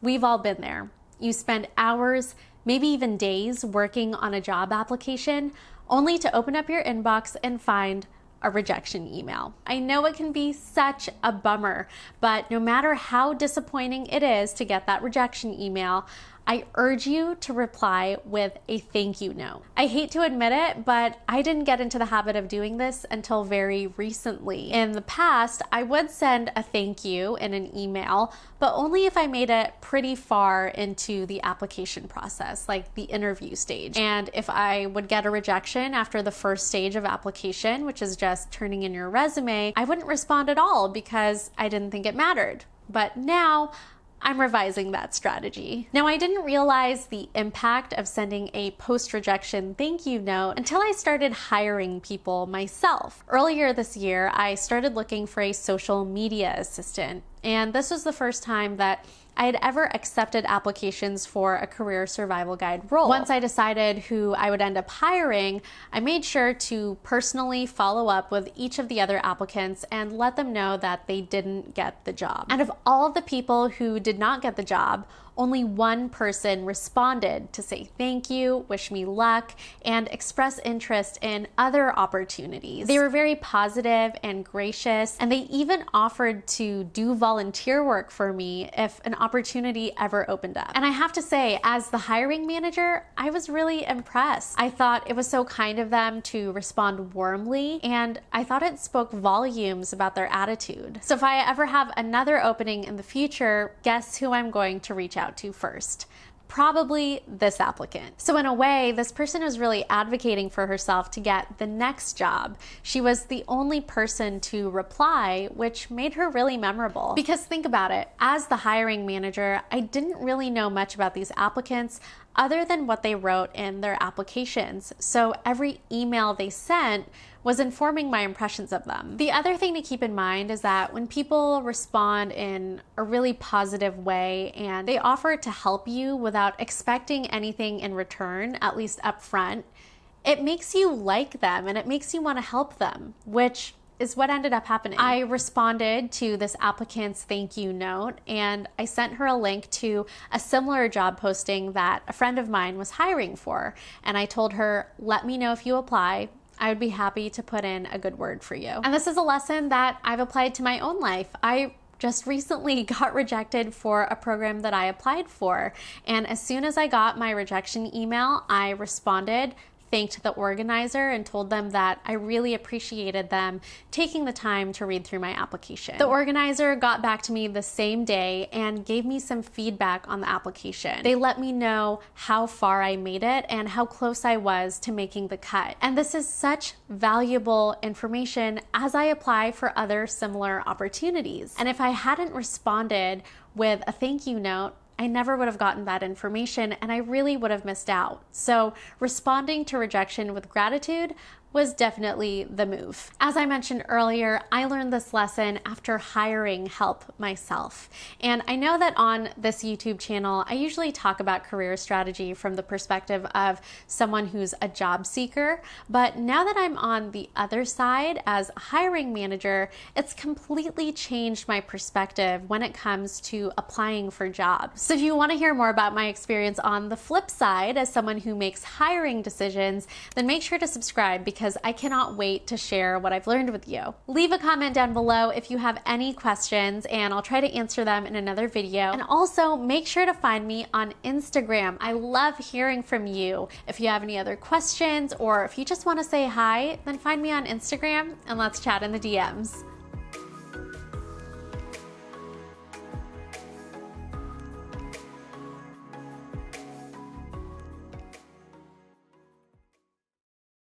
We've all been there. You spend hours, maybe even days working on a job application, only to open up your inbox and find a rejection email. I know it can be such a bummer, but no matter how disappointing it is to get that rejection email, I urge you to reply with a thank you note. I hate to admit it, but I didn't get into the habit of doing this until very recently. In the past, I would send a thank you in an email, but only if I made it pretty far into the application process, like the interview stage. And if I would get a rejection after the first stage of application, which is just turning in your resume, I wouldn't respond at all because I didn't think it mattered. But now, I'm revising that strategy. Now, I didn't realize the impact of sending a post-rejection thank you note until I started hiring people myself. Earlier this year, I started looking for a social media assistant, and this was the first time that I had ever accepted applications for a career survival guide role. Once I decided who I would end up hiring, I made sure to personally follow up with each of the other applicants and let them know that they didn't get the job. And of all of the people who did not get the job, only one person responded to say thank you, wish me luck, and express interest in other opportunities. They were very positive and gracious, and they even offered to do volunteer work for me if an opportunity ever opened up. And I have to say, as the hiring manager, I was really impressed. I thought it was so kind of them to respond warmly, and I thought it spoke volumes about their attitude. So if I ever have another opening in the future, guess who I'm going to reach out to first? Probably this applicant. So in a way, this person was really advocating for herself to get the next job. She was the only person to reply, which made her really memorable. Because think about it, as the hiring manager, I didn't really know much about these applicants other than what they wrote in their applications. So every email they sent was informing my impressions of them. The other thing to keep in mind is that when people respond in a really positive way and they offer to help you without expecting anything in return, at least up front, it makes you like them and it makes you want to help them, which is what ended up happening. I responded to this applicant's thank you note and I sent her a link to a similar job posting that a friend of mine was hiring for. And I told her, let me know if you apply. I would be happy to put in a good word for you. And this is a lesson that I've applied to my own life. I just recently got rejected for a program that I applied for. And as soon as I got my rejection email, I responded, thanked the organizer, and told them that I really appreciated them taking the time to read through my application. The organizer got back to me the same day and gave me some feedback on the application. They let me know how far I made it and how close I was to making the cut. And this is such valuable information as I apply for other similar opportunities. And if I hadn't responded with a thank you note, I never would have gotten that information and I really would have missed out. So responding to rejection with gratitude was definitely the move. As I mentioned earlier, I learned this lesson after hiring help myself. And I know that on this YouTube channel, I usually talk about career strategy from the perspective of someone who's a job seeker. But now that I'm on the other side as a hiring manager, it's completely changed my perspective when it comes to applying for jobs. So if you want to hear more about my experience on the flip side as someone who makes hiring decisions, then make sure to subscribe because I cannot wait to share what I've learned with you. Leave a comment down below if you have any questions and I'll try to answer them in another video. And also make sure to find me on Instagram. I love hearing from you. If you have any other questions or if you just want to say hi, then find me on Instagram and let's chat in the DMs.